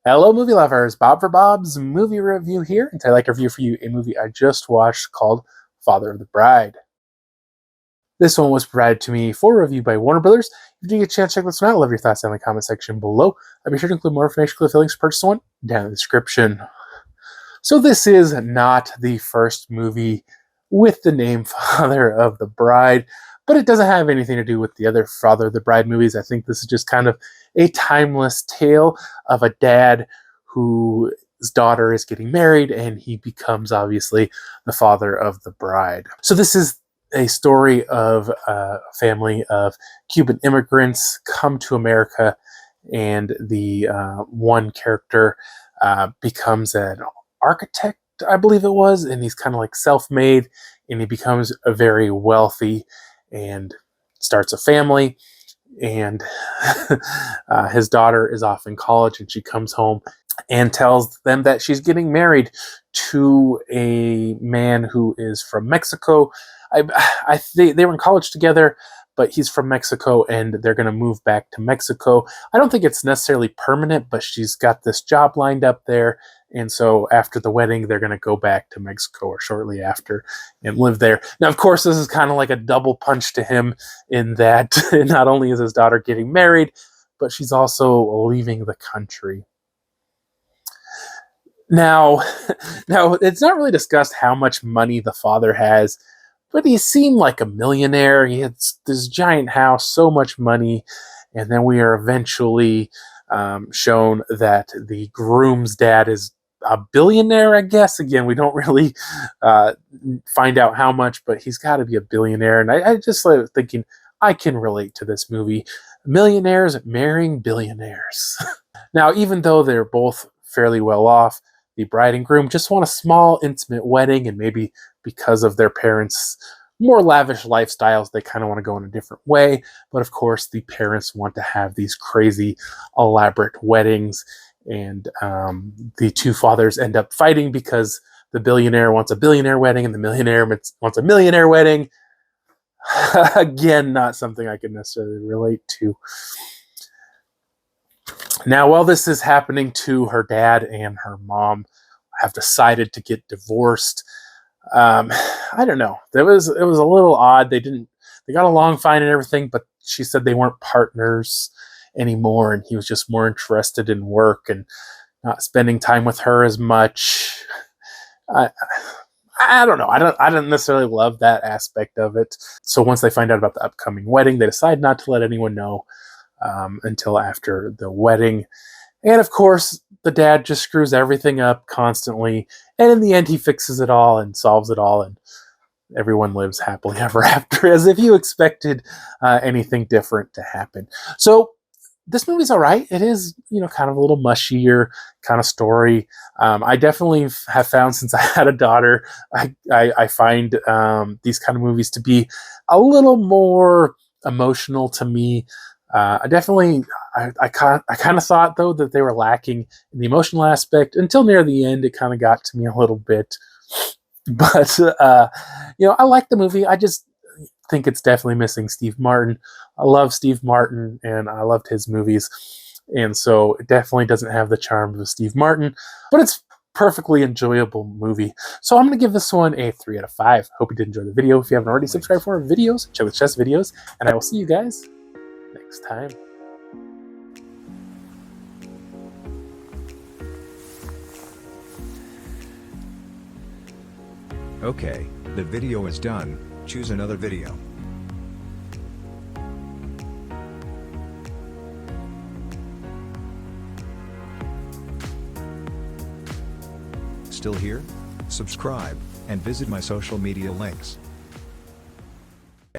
Hello, movie lovers. Bob for Bob's movie review here. And I'd like to review for you a movie I just watched called Father of the Bride. This one was provided to me for review by Warner Brothers. If you get a chance to check this one out, love your thoughts down in the comment section below. I'll be sure to include more information for the links to purchase one down in the description. So this is not the first movie with the name Father of the Bride, but it doesn't have anything to do with the other Father of the Bride movies. I think this is just kind of a timeless tale of a dad whose daughter is getting married, and he becomes obviously the father of the bride. So this is a story of a family of Cuban immigrants come to America, and the one character becomes an architect, I believe it was, and he's kind of like self-made, and he becomes a very wealthy and starts a family. And his daughter is off in college, and she comes home and tells them that she's getting married to a man who is from Mexico. They were in college together, but he's from Mexico, and they're going to move back to Mexico. I don't think it's necessarily permanent, but she's got this job lined up there. And so after the wedding, they're going to go back to Mexico, or shortly after, and live there. Now, of course, this is kind of like a double punch to him in that not only is his daughter getting married, but she's also leaving the country. Now, it's not really discussed how much money the father has, but he seemed like a millionaire. He had this giant house, so much money. And then we are eventually shown that the groom's dad is a billionaire, I guess. Again, we don't really find out how much, but he's got to be a billionaire. And I just started thinking, I can relate to this movie. Millionaires marrying billionaires. Now, even though they're both fairly well off, the bride and groom just want a small, intimate wedding, and maybe because of their parents' more lavish lifestyles, they kind of want to go in a different way. But of course, the parents want to have these crazy, elaborate weddings, and the two fathers end up fighting because the billionaire wants a billionaire wedding and the millionaire wants a millionaire wedding. Again, not something I can necessarily relate to. Now, while this is happening to her dad and her mom have decided to get divorced. I don't know. It was a little odd. They got along fine and everything, but she said they weren't partners anymore, and he was just more interested in work and not spending time with her as much. I don't know. I don't necessarily love that aspect of it. So once they find out about the upcoming wedding, they decide not to let anyone know until after the wedding. And of course, the dad just screws everything up constantly. And in the end, he fixes it all and solves it all. And everyone lives happily ever after, as if you expected anything different to happen. So this movie's all right. It is, kind of a little mushier kind of story. I definitely have found, since I had a daughter, I find these kind of movies to be a little more emotional to me. I kind of thought, though, that they were lacking in the emotional aspect until near the end. It kind of got to me a little bit. But, I like the movie. I just think it's definitely missing Steve Martin. I love Steve Martin, and I loved his movies. And so it definitely doesn't have the charm of Steve Martin, but it's perfectly enjoyable movie. So I'm going to give this one a 3 out of 5. Hope you did enjoy the video. If you haven't already, subscribe for more videos, check the chess videos, and I will see you guys next time. Okay, the video is done. Choose another video. Still here? Subscribe, and visit my social media links.